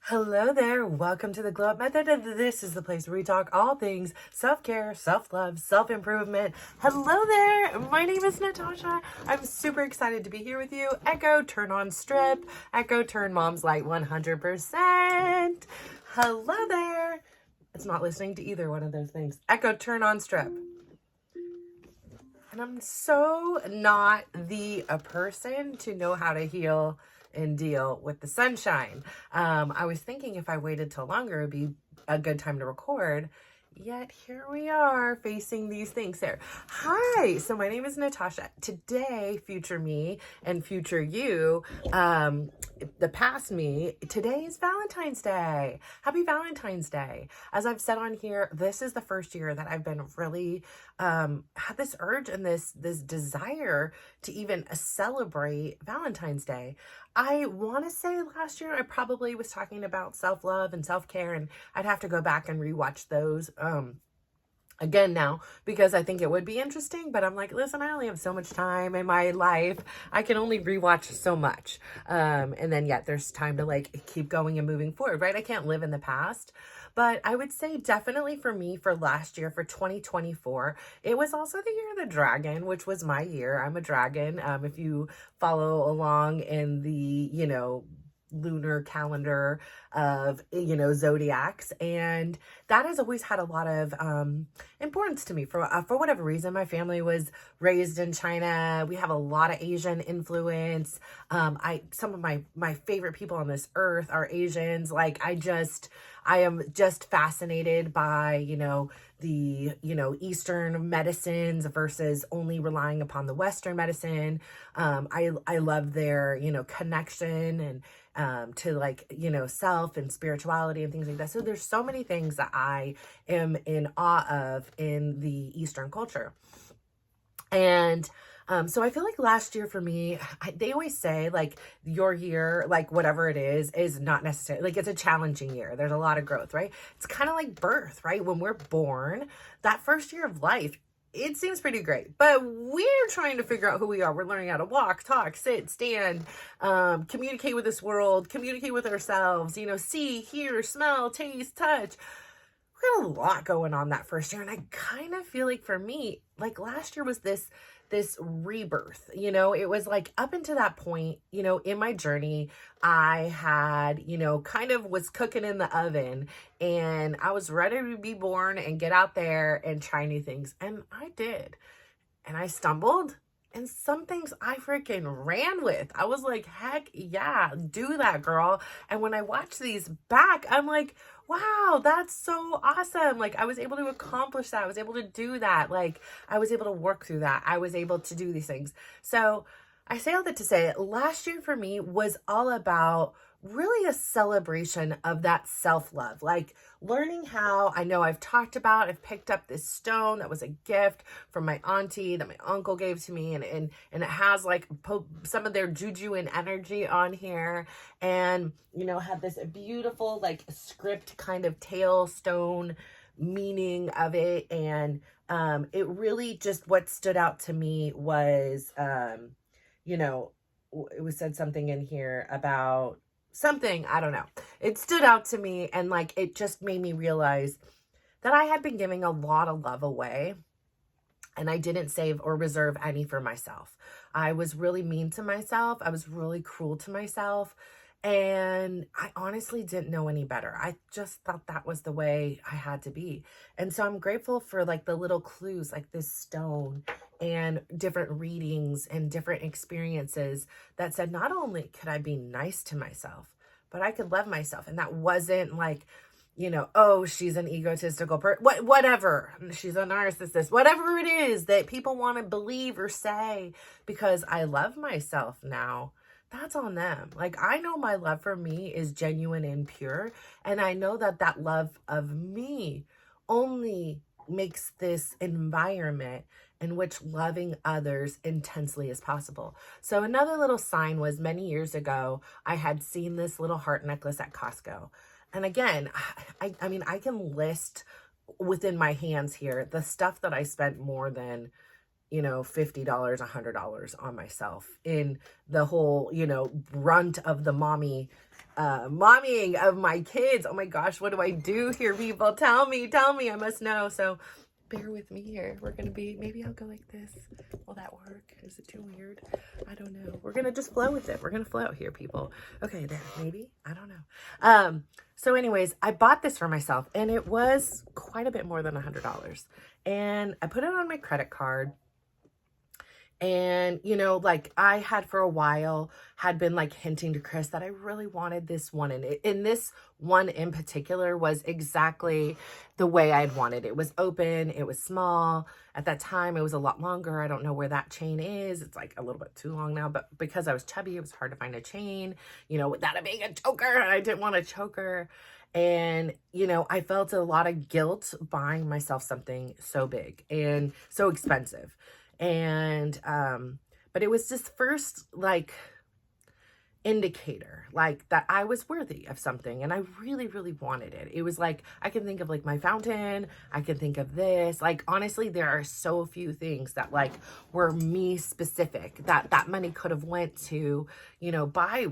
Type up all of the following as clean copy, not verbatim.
Hello there. Welcome to the Glow Up Method. And this is the place where we talk all things self-care, self-love, self-improvement. Hello there. My name is Natasha. I'm super excited to be here with you. Echo, turn on strip. Echo, turn mom's light 100%. Hello there. It's not listening to either one of those things. Echo, turn on strip. And I'm so not the person to know how to heal and deal with the sunshine. I was thinking if I waited till longer, it'd be a good time to record. Yet here we are facing these things there. Hi, so my name is Natasha. Today, future me and future you, the past me, today is Valentine's Day. Happy Valentine's Day. As I've said on here, this is the first year that I've been really had this urge and this desire to even celebrate Valentine's Day. I want to say last year I probably was talking about self-love and self-care, and I'd have to go back and rewatch those again now because I think it would be interesting, but I'm like, listen, I only have so much time in my life. I can only rewatch so much. And then yet there's time to like keep going and moving forward, right? I can't live in the past. But I would say definitely for me, for last year, for 2024, it was also the year of the dragon, which was my year. I'm a dragon. If you follow along in the, lunar calendar of, zodiacs. And that has always had a lot of importance to me for whatever reason. My family was raised in China. We have a lot of Asian influence. Some of my favorite people on this earth are Asians. I am just fascinated by, the, Eastern medicines versus only relying upon the Western medicine. I love their, connection and to self and spirituality and things like that. So there's so many things that I am in awe of in the Eastern culture. And so I feel like last year for me, they always say like your year, like whatever it is not necessarily like it's a challenging year. There's a lot of growth, right? It's kind of like birth, right? When we're born, that first year of life, it seems pretty great, but we're trying to figure out who we are. We're learning how to walk, talk, sit, stand, communicate with this world, communicate with ourselves, see, hear, smell, taste, touch. We got a lot going on that first year. And I kind of feel like for me, like last year was this rebirth, it was like up until that point, in my journey, I had, kind of was cooking in the oven and I was ready to be born and get out there and try new things. And I did. And I stumbled. And some things I freaking ran with. I was like, heck yeah, do that, girl. And when I watch these back, I'm like, wow, that's so awesome. Like I was able to accomplish that. I was able to do that. Like I was able to work through that. I was able to do these things. So I say all that to say last year for me was all about really a celebration of that self-love, like learning how I've picked up this stone that was a gift from my auntie that my uncle gave to me. And it has like some of their juju and energy on here and, had this beautiful like script kind of tail stone meaning of it. And, it really just what stood out to me was, it was said something in here about something, I don't know. It stood out to me and like it just made me realize that I had been giving a lot of love away and I didn't save or reserve any for myself. I was really mean to myself. I was really cruel to myself. And I honestly didn't know any better. I just thought that was the way I had to be. And so I'm grateful for like the little clues like this stone and different readings and different experiences that said not only could I be nice to myself, but I could love myself. And that wasn't like, oh, she's an egotistical person, whatever. She's a narcissist, whatever it is that people want to believe or say, because I love myself now. That's on them. Like, I know my love for me is genuine and pure. And I know that love of me only makes this environment in which loving others intensely is possible. So another little sign was many years ago, I had seen this little heart necklace at Costco. And again, I mean, I can list within my hands here the stuff that I spent more than $50, $100 on myself in the whole, brunt of the mommying of my kids. Oh my gosh, what do I do here, people? Tell me, I must know. So bear with me here. We're going to maybe I'll go like this. Will that work? Is it too weird? I don't know. We're going to just flow with it. We're going to flow here, people. Okay, there, maybe. I don't know. So anyways, I bought this for myself and it was quite a bit more than $100. And I put it on my credit card. And, like I had for a while had been like hinting to Chris that I really wanted this one. And this one in particular was exactly the way I'd wanted. It was open. It was small. At that time, it was a lot longer. I don't know where that chain is. It's like a little bit too long now, but because I was chubby, it was hard to find a chain, without it being a choker. And I didn't want a choker. And, I felt a lot of guilt buying myself something so big and so expensive. And, but it was just first like indicator, like that I was worthy of something and I really, really wanted it. It was like, I can think of like my fountain. I can think of this, like, honestly, there are so few things that like were me specific that money could have went to, buy,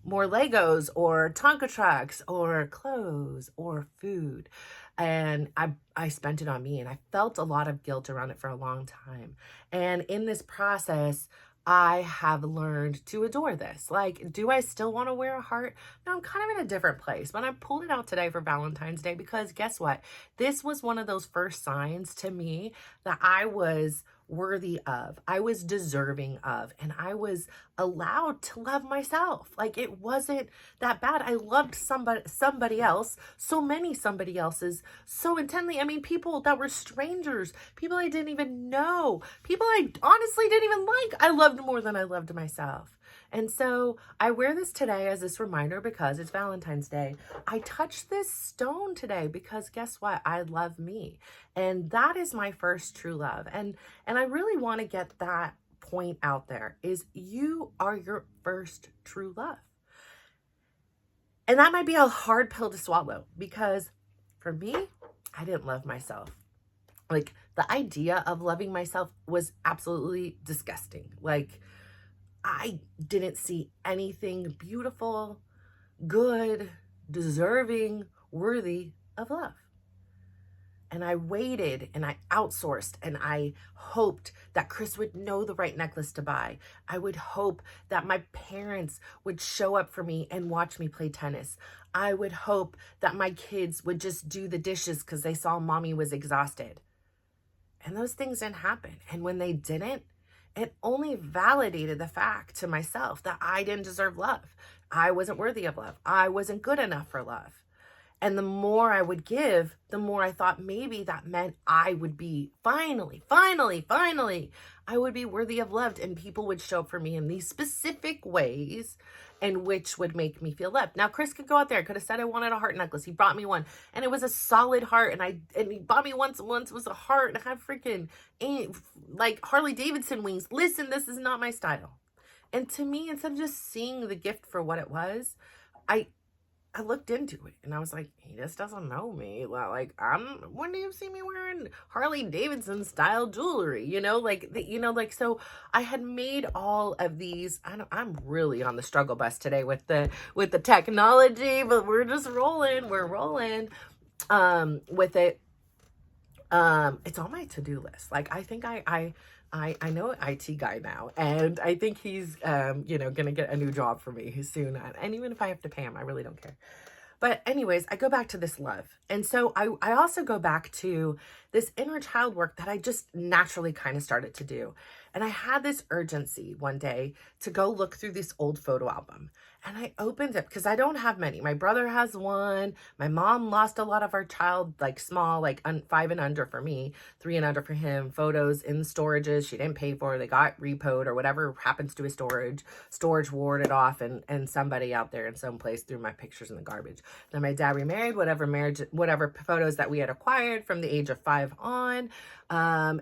more Legos or Tonka trucks or clothes or food. And I spent it on me and I felt a lot of guilt around it for a long time. And in this process, I have learned to adore this. Like, do I still want to wear a heart? No, I'm kind of in a different place, but I pulled it out today for Valentine's Day because guess what? This was one of those first signs to me that I was worthy of, I was deserving of, and I was allowed to love myself. Like, it wasn't that bad. I loved somebody else, so many somebody else's, so intently. I mean, people that were strangers, people I didn't even know, people I honestly didn't even like, I loved more than I loved myself. And so I wear this today as this reminder because it's Valentine's Day. I touched this stone today because guess what? I love me. And that is my first true love. And I really want to get that point out there is you are your first true love. And that might be a hard pill to swallow because for me, I didn't love myself. Like, the idea of loving myself was absolutely disgusting. Like, I didn't see anything beautiful, good, deserving, worthy of love. And I waited and I outsourced and I hoped that Chris would know the right necklace to buy. I would hope that my parents would show up for me and watch me play tennis. I would hope that my kids would just do the dishes because they saw mommy was exhausted. And those things didn't happen. And when they didn't, it only validated the fact to myself that I didn't deserve love. I wasn't worthy of love. I wasn't good enough for love. And the more I would give, the more I thought maybe that meant I would be finally, I would be worthy of love and people would show up for me in these specific ways and which would make me feel loved. Now, Chris could go out there. I could have said I wanted a heart necklace. He brought me one and it was a solid heart. And he bought me once was a heart and I had freaking like Harley Davidson wings. Listen, this is not my style. And to me, instead of just seeing the gift for what it was, I looked into it and I was like, he just doesn't know me. Like, when do you see me wearing Harley Davidson style jewelry? So I had made all of these. I'm really on the struggle bus today with the technology, but we're just rolling. We're rolling with it. It's on my to-do list. Like, I think I know an IT guy now, and I think he's, gonna get a new job for me soon. And even if I have to pay him, I really don't care. But anyways, I go back to this love. And so I also go back to this inner child work that I just naturally kind of started to do. And I had this urgency one day to go look through this old photo album. And I opened it because I don't have many. My brother has one. My mom lost a lot of our child, like small, like 5 and under for me, 3 and under for him. Photos in storages she didn't pay for. They got repoed or whatever happens to his storage. Storage warded off and somebody out there in some place threw my pictures in the garbage. Then my dad remarried, whatever photos that we had acquired from the age of 5 on.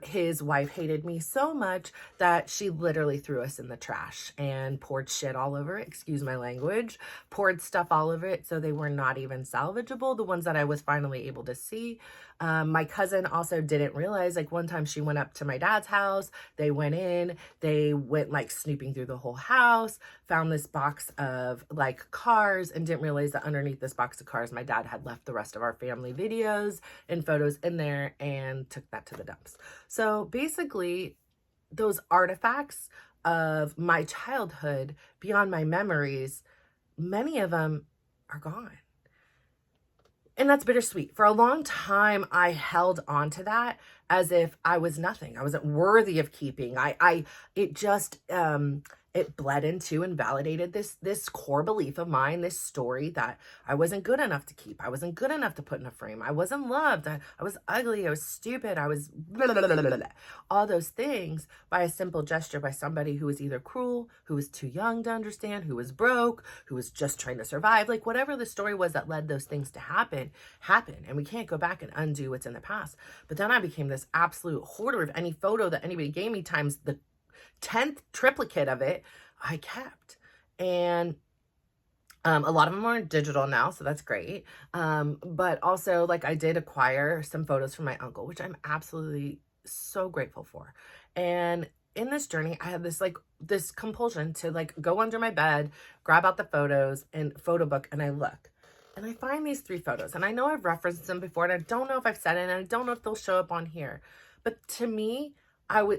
His wife hated me so much that she literally threw us in the trash and poured shit all over it. Excuse my language. language, poured stuff all over it so they were not even salvageable, the ones that I was finally able to see. My cousin also didn't realize, like one time she went up to my dad's house, they went like snooping through the whole house, found this box of like cars, and didn't realize that underneath this box of cars, my dad had left the rest of our family videos and photos in there and took that to the dumps. So basically, those artifacts of my childhood beyond my memories, many of them are gone. And that's bittersweet. For a long time, I held on to that as if I was nothing. I wasn't worthy of keeping. It bled into and validated this core belief of mine, this story that I wasn't good enough to keep. I wasn't good enough to put in a frame. I wasn't loved. I was ugly. I was stupid. I was blah, blah, blah, blah, blah. All those things by a simple gesture by somebody who was either cruel, who was too young to understand, who was broke, who was just trying to survive. Like whatever the story was that led those things to happen. And we can't go back and undo what's in the past. But then I became this absolute hoarder of any photo that anybody gave me times the 10th triplicate of it I kept. And a lot of them are digital now, so that's great. But also, like, I did acquire some photos from my uncle, which I'm absolutely so grateful for. And in this journey, I had this compulsion to like go under my bed, grab out the photos and photo book, and I look. And I find these 3 photos, and I know I've referenced them before, and I don't know if I've said it, and I don't know if they'll show up on here. But to me,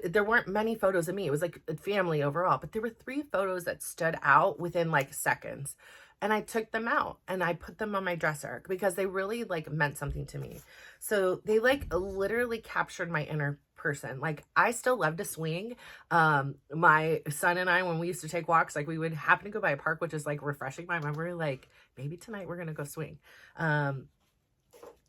there weren't many photos of me. It was like a family overall, but there were 3 photos that stood out within like seconds. And I took them out and I put them on my dresser because they really like meant something to me. So they like literally captured my inner person. Like I still love to swing. My son and I, when we used to take walks, like we would happen to go by a park, which is like refreshing my memory. Like maybe tonight we're going to go swing.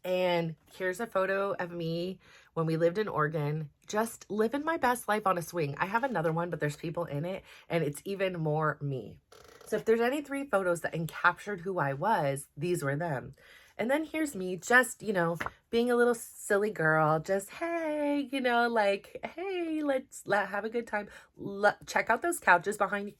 And here's a photo of me when we lived in Oregon, just living my best life on a swing. I have another one, but there's people in it and it's even more me. So if there's any 3 photos that encaptured who I was, these were them. And then here's me just, being a little silly girl, just, hey, like, hey, let's have a good time. Check out those couches behind you.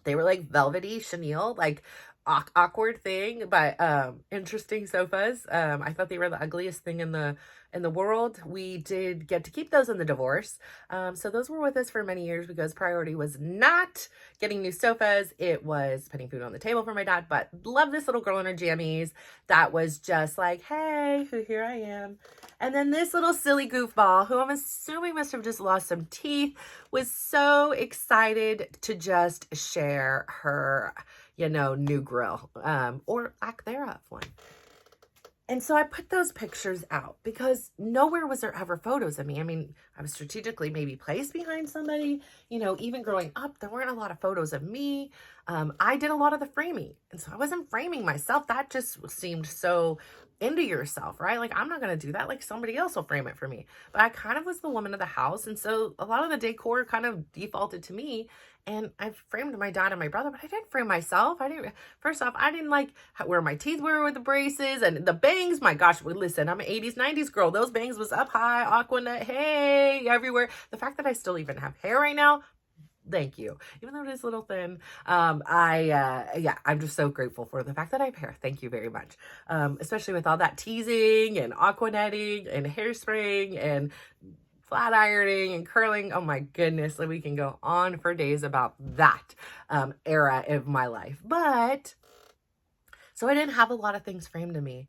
They were like velvety chenille, like awkward thing, but interesting sofas. I thought they were the ugliest thing in the world. We did get to keep those in the divorce. So those were with us for many years because priority was not getting new sofas. It was putting food on the table for my dad, but love this little girl in her jammies that was just like, hey, here I am. And then this little silly goofball, who I'm assuming must have just lost some teeth, was so excited to just share her, new grill, or lack thereof one. And so I put those pictures out because nowhere was there ever photos of me. I mean, I was strategically maybe placed behind somebody, even growing up, there weren't a lot of photos of me. I did a lot of the framing. And so I wasn't framing myself. That just seemed so into yourself, right? Like, I'm not going to do that. Like, somebody else will frame it for me. But I kind of was the woman of the house. And so a lot of the decor kind of defaulted to me. And I framed my dad and my brother, but I didn't frame myself. First off, I didn't like where my teeth were with the braces and the bangs. My gosh, listen, I'm an 80s, 90s girl. Those bangs was up high, Aquanet, hey, everywhere. The fact that I still even have hair right now, thank you. Even though it is a little thin, I'm just so grateful for the fact that I have hair. Thank you very much. Especially with all that teasing and aquanetting and hairspraying and flat ironing and curling. Oh my goodness. Like we can go on for days about that era of my life. But so I didn't have a lot of things framed to me.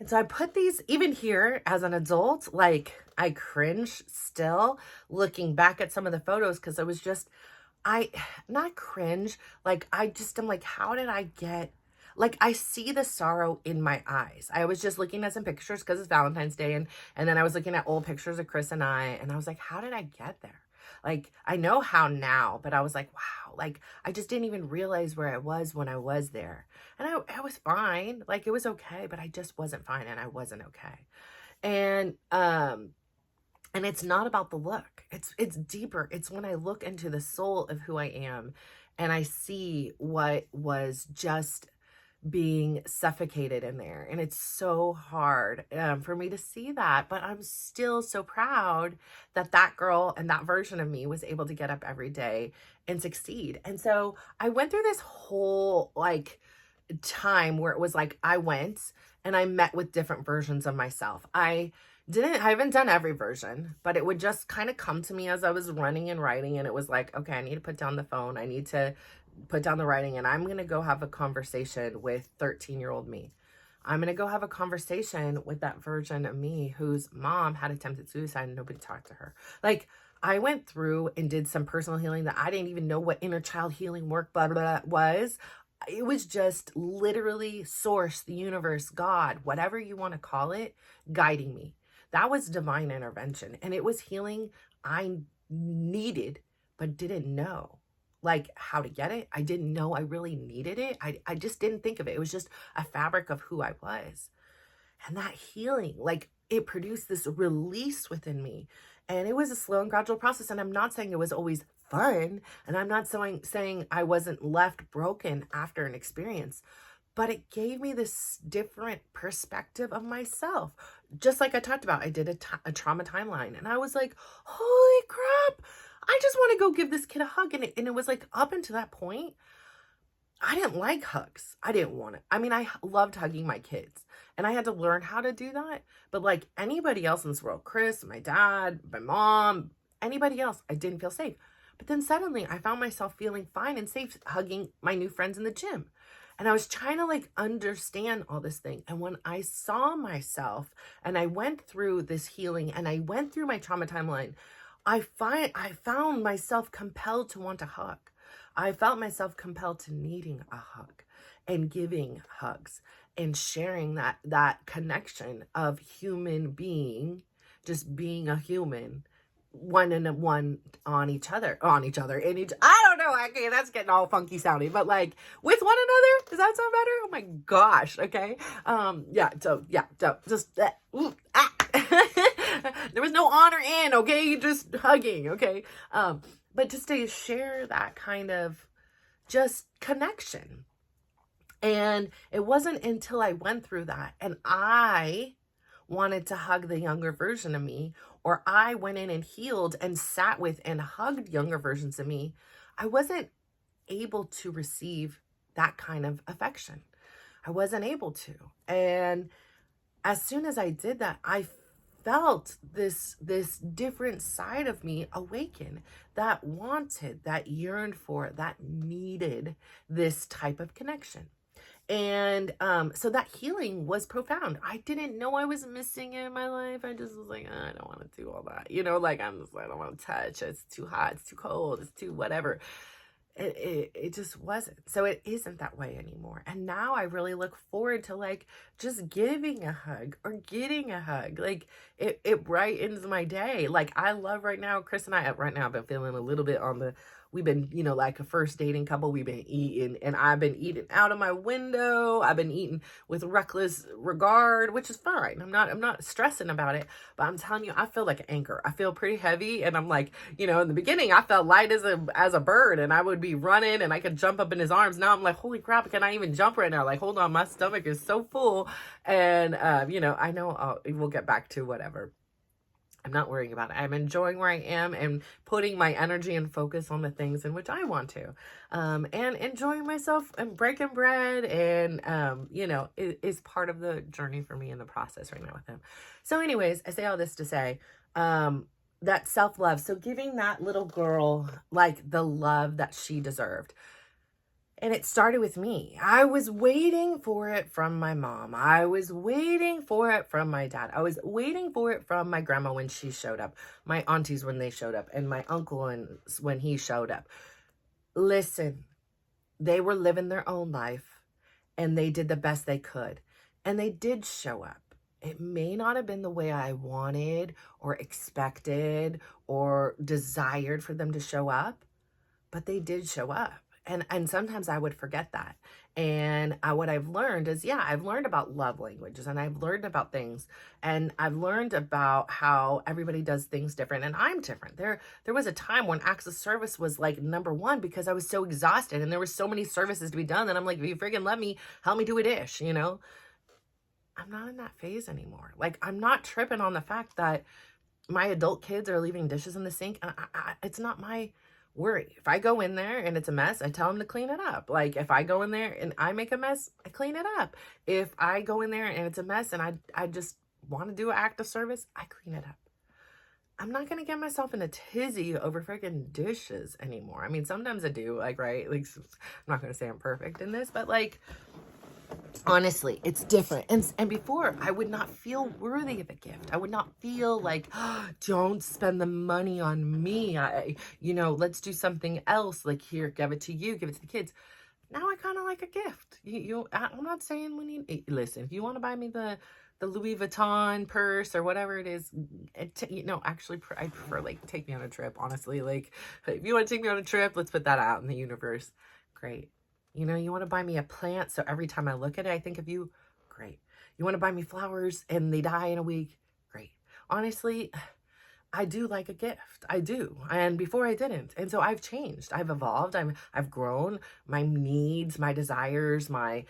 And so I put these, even here as an adult, like I cringe still looking back at some of the photos because I was just, not cringe, like I'm like, how did I get, like I see the sorrow in my eyes. I was just looking at some pictures because it's Valentine's Day and then I was looking at old pictures of Chris and I was like, how did I get there? Like, I know how now, but I was like, wow, like, I just didn't even realize where I was when I was there. And I was fine. Like, it was okay, but I just wasn't fine and I wasn't okay. And it's not about the look. It's deeper. It's when I look into the soul of who I am and I see what was just being suffocated in there. And it's so hard for me to see that, but I'm still so proud that that girl and that version of me was able to get up every day and succeed. And so I went through this whole like time where it was like I went and I met with different versions of myself. I haven't done every version, but it would just kind of come to me as I was running and writing. And it was like, okay, I need to put down the phone. I need to put down the writing, and I'm going to go have a conversation with 13-year-old me. I'm going to go have a conversation with that version of me whose mom had attempted suicide and nobody talked to her. Like, I went through and did some personal healing that I didn't even know what inner child healing work blah, blah, blah was. It was just literally source, the universe, God, whatever you want to call it, guiding me. That was divine intervention. And it was healing I needed, but didn't know like how to get it. I didn't know I really needed it. I just didn't think of it. It was just a fabric of who I was. And that healing, like it produced this release within me. And it was a slow and gradual process. And I'm not saying it was always fun. And I'm not saying I wasn't left broken after an experience. But it gave me this different perspective of myself. Just like I talked about, I did a trauma timeline. And I was like, holy crap. I just want to go give this kid a hug. And it was like up until that point, I didn't like hugs. I didn't want it. I mean, I loved hugging my kids and I had to learn how to do that. But like anybody else in this world, Chris, my dad, my mom, anybody else, I didn't feel safe. But then suddenly I found myself feeling fine and safe hugging my new friends in the gym. And I was trying to like understand all this thing. And when I saw myself and I went through this healing and I went through my trauma timeline, I found myself compelled to want a hug. I felt myself compelled to needing a hug and giving hugs and sharing that connection of human being, just being a human, one on each other, I don't know, okay, that's getting all funky sounding, but like with one another, does that sound better? Oh my gosh, okay. There was no honor in, okay, just hugging, okay. But just to share that kind of just connection. And it wasn't until I went through that and I wanted to hug the younger version of me, or I went in and healed and sat with and hugged younger versions of me, I wasn't able to receive that kind of affection. I wasn't able to. And as soon as I did that, I felt this different side of me awaken that wanted, that yearned for, that needed this type of connection. And so that healing was profound. I didn't know I was missing it in my life. I just was like, oh, I don't want to do all that. You know, like I don't want to touch. It's too hot. It's too cold. It's too whatever. It just wasn't. So it isn't that way anymore. And now I really look forward to like just giving a hug or getting a hug. Like it brightens my day. Like I love right now, Chris and I right now, I've been feeling a little bit we've been, like a first dating couple. We've been eating and I've been eating out of my window. I've been eating with reckless regard, which is fine. I'm not stressing about it, but I'm telling you, I feel like an anchor. I feel pretty heavy. And I'm like, in the beginning I felt light as a bird and I would be running and I could jump up in his arms. Now I'm like, holy crap, can I even jump right now? Like, hold on, my stomach is so full. And, I know we'll get back to whatever. I'm not worrying about it. I'm enjoying where I am and putting my energy and focus on the things in which I want to, and enjoying myself and breaking bread. And, it is part of the journey for me in the process right now with him. So anyways, I say all this to say, that self-love. So giving that little girl, like the love that she deserved. And it started with me. I was waiting for it from my mom. I was waiting for it from my dad. I was waiting for it from my grandma when she showed up, my aunties when they showed up, and my uncle when he showed up. Listen, they were living their own life and they did the best they could. And they did show up. It may not have been the way I wanted or expected or desired for them to show up, but they did show up. And sometimes I would forget that. And what I've learned is, yeah, I've learned about love languages, and I've learned about things, and I've learned about how everybody does things different, and I'm different. There was a time when acts of service was like number one because I was so exhausted and there were so many services to be done that I'm like, if you freaking love me, help me do a dish, you know? I'm not in that phase anymore. Like, I'm not tripping on the fact that my adult kids are leaving dishes in the sink. And it's not my worry. If I go in there and it's a mess, I tell them to clean it up. Like, if I go in there and I make a mess, I clean it up. If I go in there and it's a mess and I just want to do an act of service, I clean it up. I'm not going to get myself in a tizzy over freaking dishes anymore. I mean, sometimes I do, like, right? Like, I'm not going to say I'm perfect in this, but like, honestly, it's different. And before, I would not feel worthy of a gift. I would not feel like, oh, don't spend the money on me. Let's do something else. Like, here, give it to you, give it to the kids. Now I kind of like a gift. I'm not saying we need, listen, if you want to buy me the Louis Vuitton purse or whatever it is, actually, I prefer, like, take me on a trip, honestly. Like, if you want to take me on a trip, let's put that out in the universe. Great. You want to buy me a plant, so every time I look at it, I think of you. Great. You want to buy me flowers and they die in a week. Great. Honestly, I do like a gift. I do. And before I didn't. And so I've changed. I've evolved. I've grown. My needs, my desires, my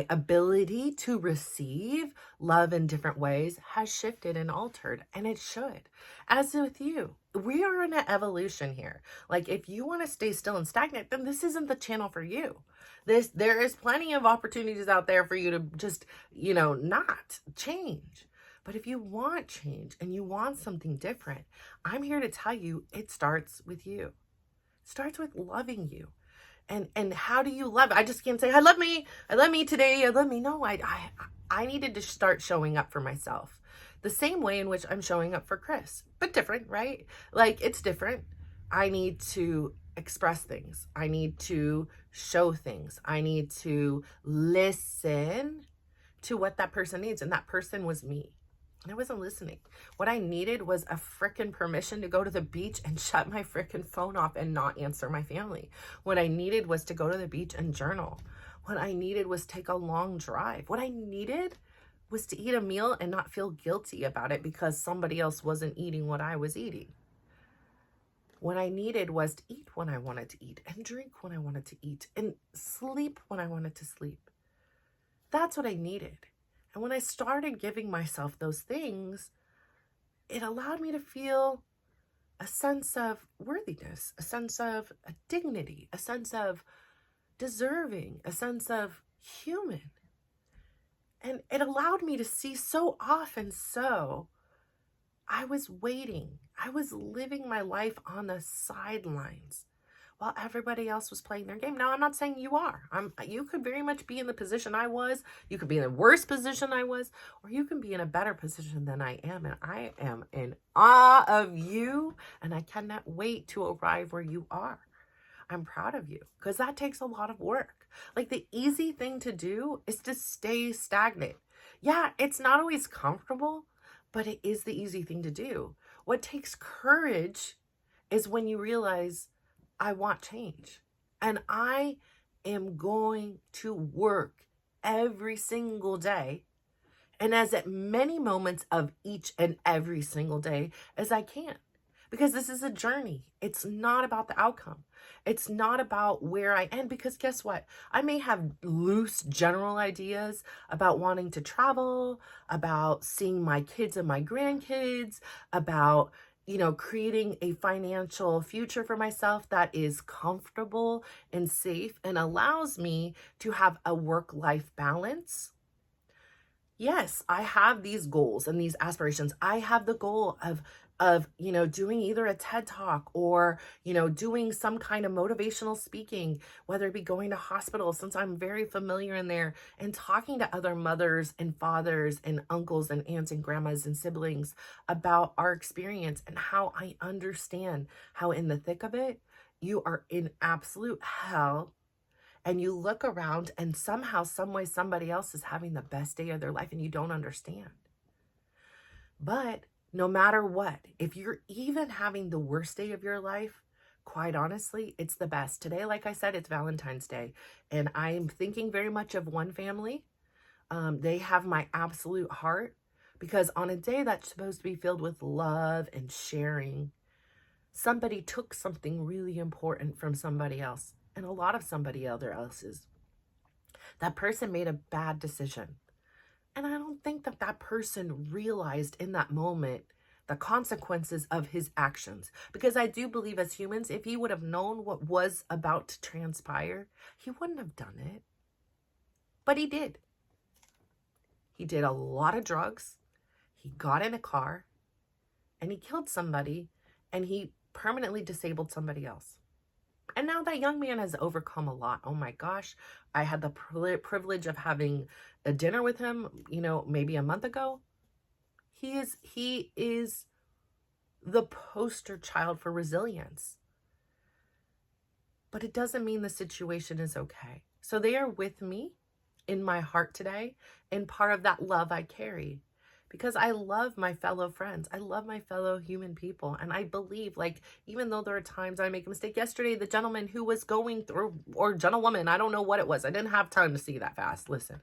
ability to receive love in different ways has shifted and altered. And it should. As with you. We are in an evolution here. Like, if you want to stay still and stagnant, then this isn't the channel for you. There is plenty of opportunities out there for you to just, not change. But if you want change and you want something different, I'm here to tell you it starts with you. It starts with loving you. And how do you love? I just can't say, I love me today, I love me. No, I needed to start showing up for myself. The same way in which I'm showing up for Chris, but different, right? Like, it's different. I need to express things. I need to show things. I need to listen to what that person needs. And that person was me. And I wasn't listening. What I needed was a frickin' permission to go to the beach and shut my frickin' phone off and not answer my family. What I needed was to go to the beach and journal. What I needed was take a long drive. What I needed was to eat a meal and not feel guilty about it because somebody else wasn't eating what I was eating. What I needed was to eat when I wanted to eat and drink when I wanted to eat and sleep when I wanted to sleep. That's what I needed. And when I started giving myself those things, it allowed me to feel a sense of worthiness, a sense of dignity, a sense of deserving, a sense of human. And it allowed me to see so often I was waiting. I was living my life on the sidelines while everybody else was playing their game. Now, I'm not saying you are. You could very much be in the position I was. You could be in the worst position I was, or you can be in a better position than I am. And I am in awe of you, and I cannot wait to arrive where you are. I'm proud of you because that takes a lot of work. Like, the easy thing to do is to stay stagnant. Yeah, it's not always comfortable, but it is the easy thing to do. What takes courage is when you realize, I want change. And I am going to work every single day, and as at many moments of each and every single day as I can. Because this is a journey. It's not about the outcome. It's not about where I end. Because guess what? I may have loose general ideas about wanting to travel, about seeing my kids and my grandkids, about, creating a financial future for myself that is comfortable and safe and allows me to have a work-life balance. Yes, I have these goals and these aspirations. I have the goal of doing either a TED Talk or, doing some kind of motivational speaking, whether it be going to hospitals, since I'm very familiar in there, and talking to other mothers and fathers and uncles and aunts and grandmas and siblings about our experience and how I understand how in the thick of it, you are in absolute hell. And you look around and somehow, some way, somebody else is having the best day of their life and you don't understand. But no matter what, if you're even having the worst day of your life, quite honestly, it's the best. Today, like I said, it's Valentine's Day, and I'm thinking very much of one family. They have my absolute heart, because on a day that's supposed to be filled with love and sharing, somebody took something really important from somebody else, and a lot of somebody else's. That person made a bad decision. And I don't think that that person realized in that moment the consequences of his actions. Because I do believe, as humans, if he would have known what was about to transpire, he wouldn't have done it. But he did. He did a lot of drugs. He got in a car and he killed somebody, and he permanently disabled somebody else. And now that young man has overcome a lot. Oh my gosh. I had the privilege of having a dinner with him, maybe a month ago. He is the poster child for resilience. But it doesn't mean the situation is okay. So they are with me in my heart today, and part of that love I carry, because I love my fellow friends. I love my fellow human people. And I believe, like, even though there are times I make a mistake, yesterday, the gentleman who was going through, or gentlewoman, I don't know what it was. I didn't have time to see that fast. Listen,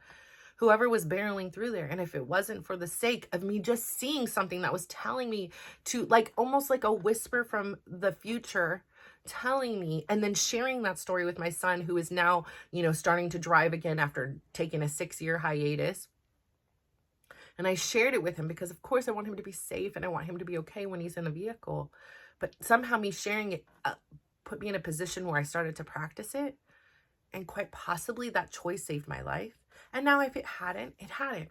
whoever was barreling through there. And if it wasn't for the sake of me just seeing something that was telling me to, like, almost like a whisper from the future, telling me, and then sharing that story with my son, who is now, starting to drive again after taking a 6-year hiatus. And I shared it with him because, of course, I want him to be safe and I want him to be okay when he's in a vehicle. But somehow me sharing it put me in a position where I started to practice it. And quite possibly that choice saved my life. And now if it hadn't,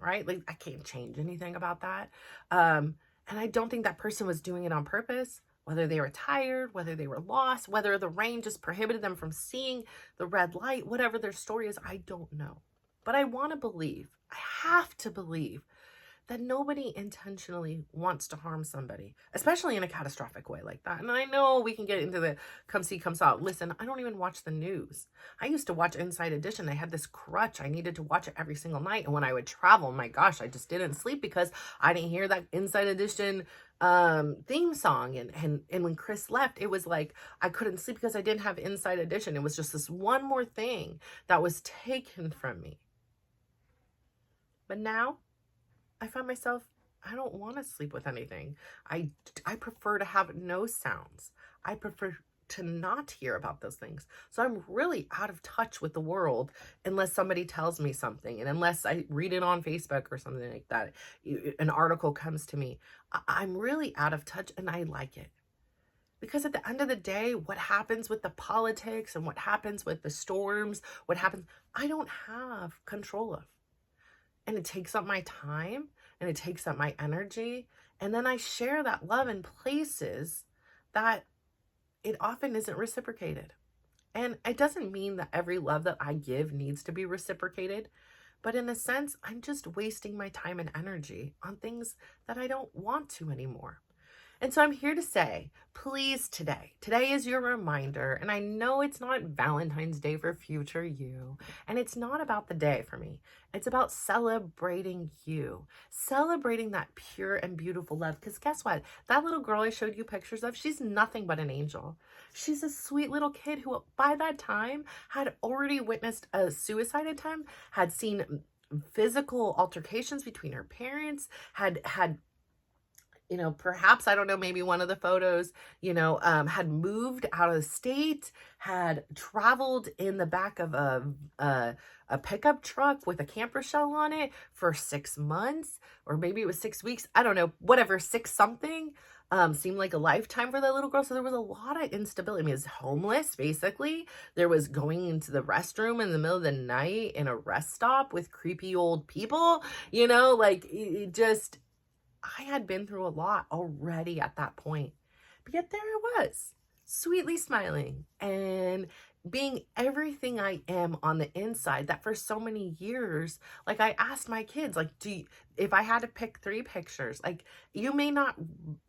right? Like, I can't change anything about that. And I don't think that person was doing it on purpose. Whether they were tired, whether they were lost, whether the rain just prohibited them from seeing the red light, whatever their story is, I don't know. But I want to believe, I have to believe, that nobody intentionally wants to harm somebody, especially in a catastrophic way like that. And I know we can get into the come see, come saw. Listen, I don't even watch the news. I used to watch Inside Edition. I had this crutch. I needed to watch it every single night. And when I would travel, my gosh, I just didn't sleep because I didn't hear that Inside Edition theme song. And when Chris left, it was like I couldn't sleep because I didn't have Inside Edition. It was just this one more thing that was taken from me. But now I find myself, I don't want to sleep with anything. I prefer to have no sounds. I prefer to not hear about those things. So I'm really out of touch with the world unless somebody tells me something, and unless I read it on Facebook or something like that, an article comes to me. I'm really out of touch, and I like it. Because at the end of the day, what happens with the politics and what happens with the storms, what happens, I don't have control of. And it takes up my time and it takes up my energy. And then I share that love in places that it often isn't reciprocated. And it doesn't mean that every love that I give needs to be reciprocated. But in a sense, I'm just wasting my time and energy on things that I don't want to anymore. And so I'm here to say, please, today is your reminder. And I know it's not Valentine's Day for future you. And it's not about the day for me. It's about celebrating you, celebrating that pure and beautiful love. Because guess what? That little girl I showed you pictures of, she's nothing but an angel. She's a sweet little kid who by that time had already witnessed a suicide attempt, had seen physical altercations between her parents, had perhaps, I don't know, maybe one of the photos, had moved out of the state, had traveled in the back of a pickup truck with a camper shell on it for 6 months, or maybe it was 6 weeks. I don't know, whatever, 6 something. Seemed like a lifetime for that little girl. So there was a lot of instability. I mean, it was homeless, basically. There was going into the restroom in the middle of the night in a rest stop with creepy old people, it just, I had been through a lot already at that point. But yet there I was, sweetly smiling and being everything I am on the inside, that for so many years, like, I asked my kids, like, if I had to pick 3 pictures, like, you may not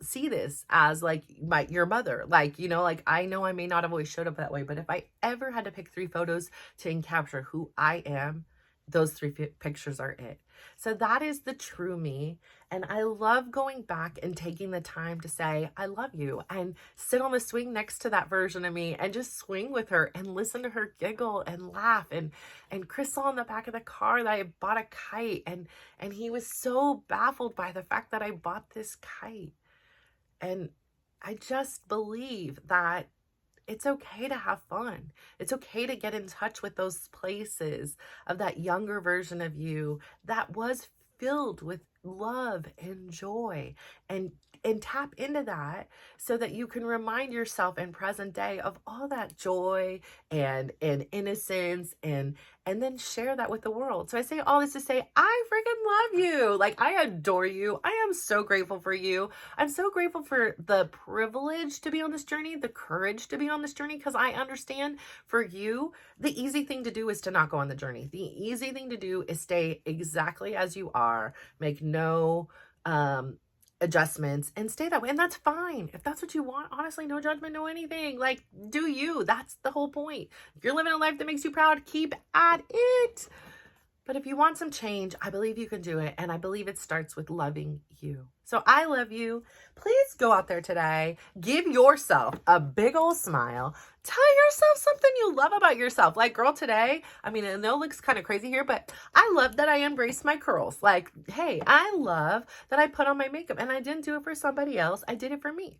see this as like your mother, I know I may not have always showed up that way, but if I ever had to pick 3 photos to capture who I am, those three pictures are it. So that is the true me. And I love going back and taking the time to say, I love you, and sit on the swing next to that version of me and just swing with her and listen to her giggle and laugh. And Chris saw in the back of the car that I bought a kite, and he was so baffled by the fact that I bought this kite. And I just believe that it's okay to have fun. It's okay to get in touch with those places of that younger version of you that was filled with love and joy, and tap into that so that you can remind yourself in present day of all that joy and innocence, and then share that with the world. So I say all this to say, I freaking love you. Like, I adore you. I am so grateful for you. I'm so grateful for the privilege to be on this journey, the courage to be on this journey, because I understand for you, the easy thing to do is to not go on the journey. The easy thing to do is stay exactly as you are, make no adjustments, and stay that way. And that's fine. If that's what you want, honestly, no judgment, no anything. Like, do you. That's the whole point. If you're living a life that makes you proud, keep at it. But if you want some change, I believe you can do it. And I believe it starts with loving you. So I love you. Please go out there today. Give yourself a big old smile. Tell yourself something you love about yourself. Like, girl, today, I mean, I know it looks kind of crazy here, but I love that I embraced my curls. Like, hey, I love that I put on my makeup, and I didn't do it for somebody else. I did it for me.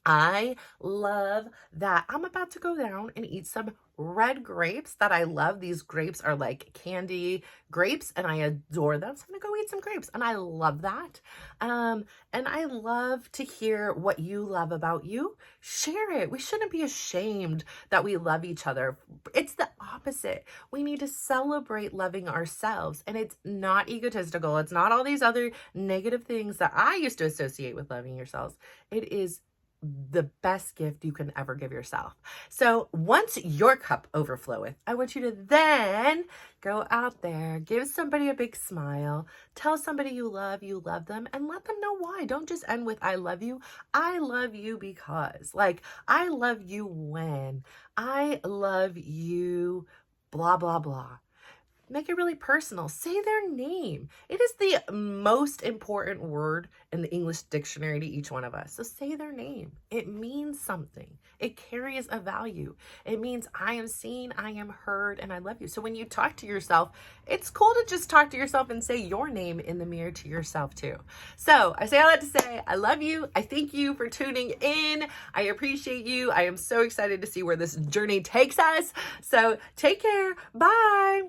I love that I'm about to go down and eat some red grapes that I love. These grapes are like candy grapes, and I adore them. So I'm gonna go eat some grapes, and I love that. And I love to hear what you love about you. Share it. We shouldn't be ashamed that we love each other. It's the opposite. We need to celebrate loving ourselves, and it's not egotistical. It's not all these other negative things that I used to associate with loving yourselves. It is the best gift you can ever give yourself. So once your cup overfloweth, I want you to then go out there, give somebody a big smile, tell somebody you love them, and let them know why. Don't just end with I love you. I love you because, like, I love you when, I love you, blah, blah, blah. Make it really personal. Say their name. It is the most important word in the English dictionary to each one of us. So say their name. It means something. It carries a value. It means I am seen, I am heard, and I love you. So when you talk to yourself, it's cool to just talk to yourself and say your name in the mirror to yourself too. So I say all that to say, I love you. I thank you for tuning in. I appreciate you. I am so excited to see where this journey takes us. So take care. Bye.